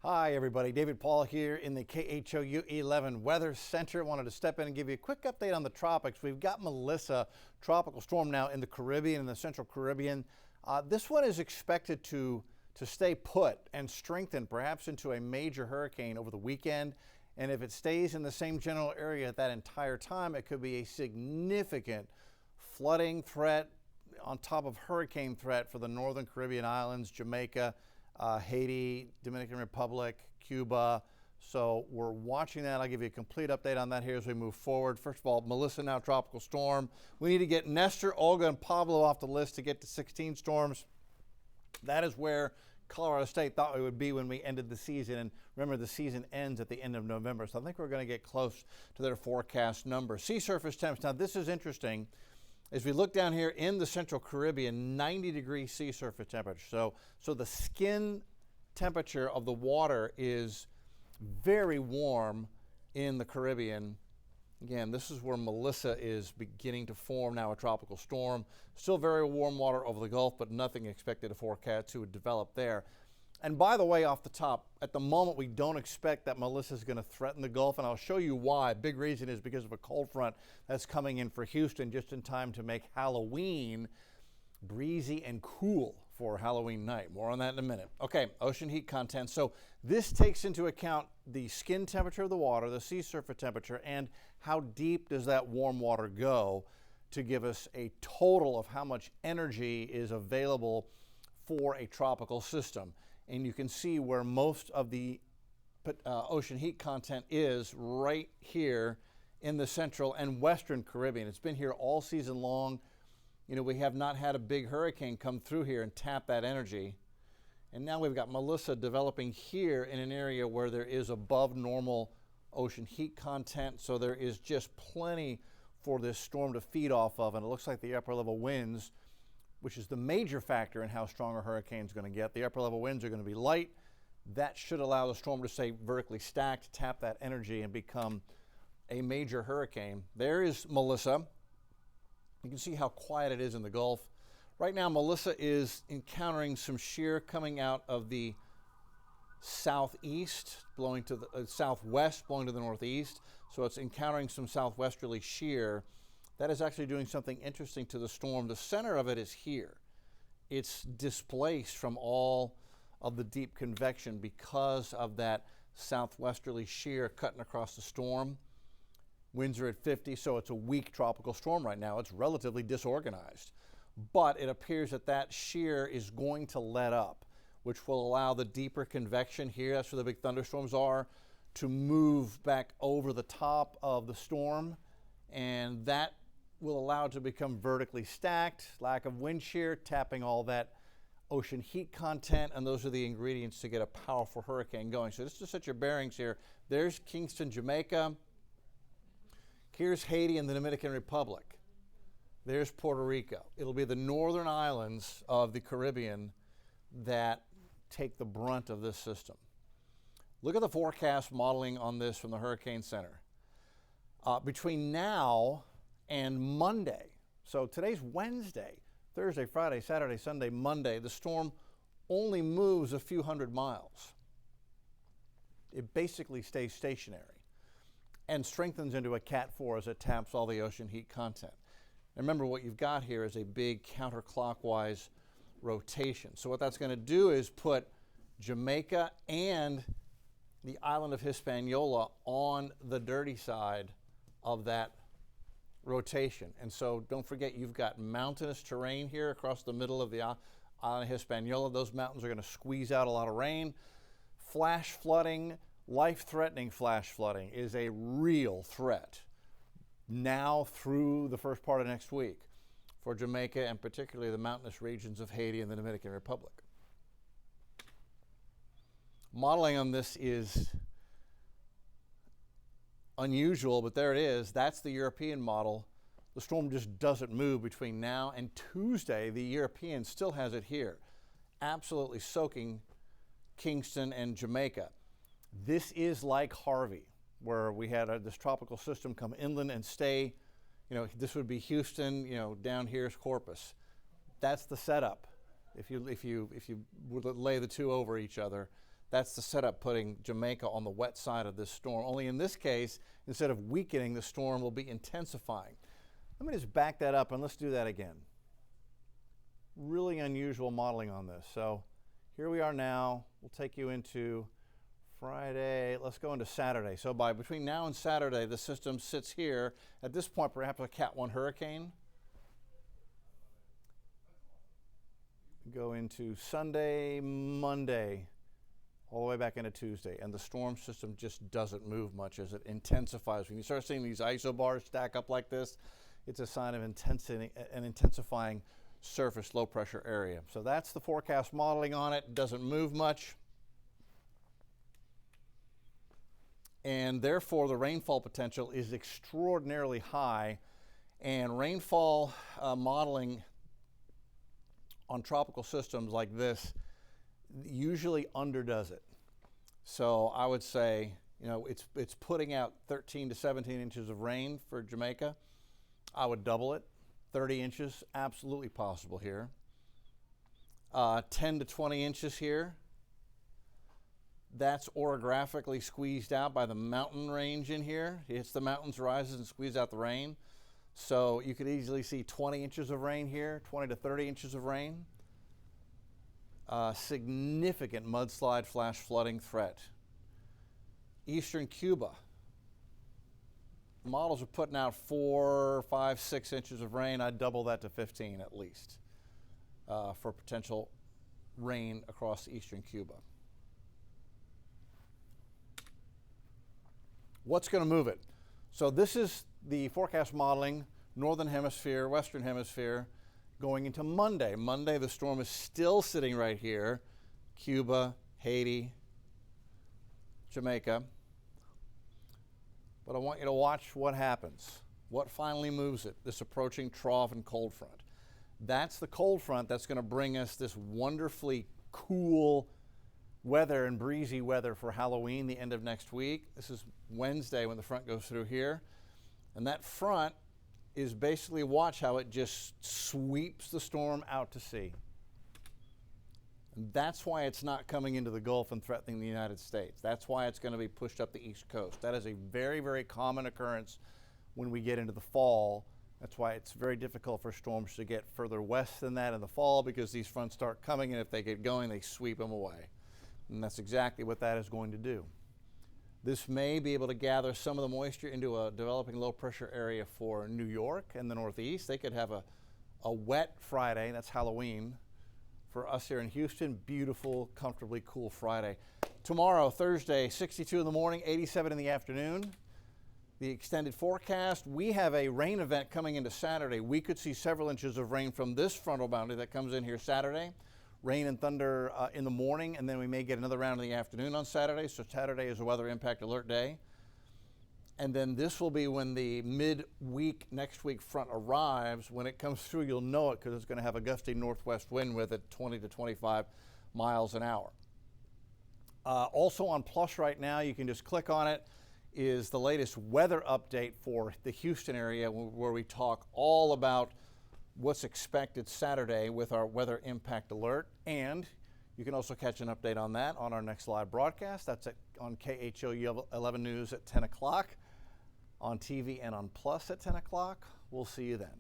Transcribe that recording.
Hi everybody, David Paul here in the KHOU 11 Weather Center. Wanted to step in and give you a quick update on the tropics. We've got Melissa, tropical storm now in the Caribbean, in the Central Caribbean. This one is expected to stay put and strengthen perhaps into a major hurricane over the weekend. And if it stays in the same general area that entire time, it could be a significant flooding threat on top of hurricane threat for the northern Caribbean islands, Jamaica, Haiti, Dominican Republic, Cuba. So we're watching that. I'll give you a complete update on that here as we move forward. First of all, Melissa, now tropical storm. We need to get Nestor, Olga, and Pablo off the list to get to 16 storms. That is where Colorado State thought we would be when we ended the season. And remember, the season ends at the end of November. So I think we're going to get close to their forecast number. Sea surface temps. Now, this is interesting. As we look down here in the Central Caribbean, 90-degree sea surface temperature. So the skin temperature of the water is very warm in the Caribbean. Again, this is where Melissa is beginning to form now, a tropical storm. Still very warm water over the Gulf, but nothing expected to forecast to develop there. And by the way, off the top, at the moment, we don't expect that Melissa is going to threaten the Gulf, and I'll show you why. Big reason is because of a cold front that's coming in for Houston just in time to make Halloween breezy and cool for Halloween night. More on that in a minute. Okay, ocean heat content. So this takes into account the skin temperature of the water, the sea surface temperature, and how deep does that warm water go to give us a total of how much energy is available for a tropical system. And you can see where most of the ocean heat content is right here in the Central and Western Caribbean. It's been here all season long. You know, we have not had a big hurricane come through here and tap that energy. And now we've got Melissa developing here in an area where there is above normal ocean heat content. So there is just plenty for this storm to feed off of. And it looks like the upper level winds, which is the major factor in how strong a hurricane is going to get. The upper level winds are going to be light. That should allow the storm to stay vertically stacked, tap that energy, and become a major hurricane. There is Melissa. You can see how quiet it is in the Gulf. Right now, Melissa is encountering some shear coming out of the southeast, blowing to the southwest, blowing to the northeast. So it's encountering some southwesterly shear. That is actually doing something interesting to the storm. The center of it is here. It's displaced from all of the deep convection because of that southwesterly shear cutting across the storm. Winds are at 50, so it's a weak tropical storm right now. It's relatively disorganized. But it appears that that shear is going to let up, which will allow the deeper convection here, that's where the big thunderstorms are, to move back over the top of the storm. And that will allow it to become vertically stacked, lack of wind shear, tapping all that ocean heat content, and those are the ingredients to get a powerful hurricane going. So just to set your bearings here, there's Kingston, Jamaica. Here's Haiti and the Dominican Republic. There's Puerto Rico. It'll be the northern islands of the Caribbean that take the brunt of this system. Look at the forecast modeling on this from the Hurricane Center. Between now and Monday, so today's Wednesday, Thursday, Friday, Saturday, Sunday, Monday, the storm only moves a few hundred miles. It basically stays stationary and strengthens into a Cat 4 as it taps all the ocean heat content. And remember, what you've got here is a big counterclockwise rotation. So what that's going to do is put Jamaica and the island of Hispaniola on the dirty side of that rotation. And so don't forget, you've got mountainous terrain here across the middle of the island of Hispaniola. Those mountains are going to squeeze out a lot of rain. Flash flooding, life-threatening flash flooding is a real threat now through the first part of next week for Jamaica and particularly the mountainous regions of Haiti and the Dominican Republic. Modeling on this is unusual, but there it is. That's the European model. The storm just doesn't move between now and Tuesday. The European still has it here, absolutely soaking Kingston and Jamaica. This is like Harvey, where we had this tropical system come inland and stay. You know, this would be Houston. You know, down here's Corpus. That's the setup. If you would lay the two over each other, That's the setup putting Jamaica on the wet side of this storm. Only in this case, instead of weakening, the storm will be intensifying. Let me just back that up and let's do that again. Really unusual modeling on this. So here we are now. We'll take you into Friday. Let's go into Saturday. So between now and Saturday, the system sits here. At this point, perhaps a Cat 1 hurricane. Go into Sunday, Monday, all the way back into Tuesday, and the storm system just doesn't move much as it intensifies. When you start seeing these isobars stack up like this, it's a sign of intensity, an intensifying surface low pressure area. So that's the forecast modeling on it. It doesn't move much. And therefore the rainfall potential is extraordinarily high, and rainfall modeling on tropical systems like this usually underdoes it. So I would say, you know, it's putting out 13 to 17 inches of rain for Jamaica. I would double it. 30 inches, absolutely possible here. 10 to 20 inches here. That's orographically squeezed out by the mountain range in here. It hits the mountains, rises, and squeezes out the rain. So you could easily see 20 inches of rain here, 20 to 30 inches of rain. Significant mudslide flash flooding threat. Eastern Cuba. Models are putting out 4, 5, 6 inches of rain. I'd double that to 15 at least for potential rain across eastern Cuba. What's going to move it? So this is the forecast modeling, northern hemisphere, western hemisphere, going into Monday. Monday, the storm is still sitting right here. Cuba, Haiti, Jamaica. But I want you to watch what happens. What finally moves it? This approaching trough and cold front. That's the cold front that's going to bring us this wonderfully cool weather and breezy weather for Halloween, the end of next week. This is Wednesday when the front goes through here. And that front is basically, watch how it just sweeps the storm out to sea. And that's why it's not coming into the Gulf and threatening the United States. That's why it's going to be pushed up the East Coast. That is a very, very common occurrence when we get into the fall. That's why it's very difficult for storms to get further west than that in the fall, because these fronts start coming, and if they get going, they sweep them away. And that's exactly what that is going to do. This may be able to gather some of the moisture into a developing low pressure area for New York and the Northeast. They could have a wet Friday, that's Halloween. For us here in Houston, beautiful, comfortably cool Friday. Tomorrow, Thursday, 62 in the morning, 87 in the afternoon. The extended forecast, we have a rain event coming into Saturday. We could see several inches of rain from this frontal boundary that comes in here Saturday. Rain and thunder in the morning, and then we may get another round in the afternoon on Saturday. So Saturday is a weather impact alert day. And then this will be when the mid-week, next week front arrives. When it comes through, you'll know it because it's going to have a gusty northwest wind with it, 20 to 25 miles an hour. Also on Plus right now, you can just click on it, is the latest weather update for the Houston area, where we talk all about what's expected Saturday with our weather impact alert. And you can also catch an update on that on our next live broadcast. That's on KHOU 11 News at 10 o'clock, on TV and on Plus at 10 o'clock. We'll see you then.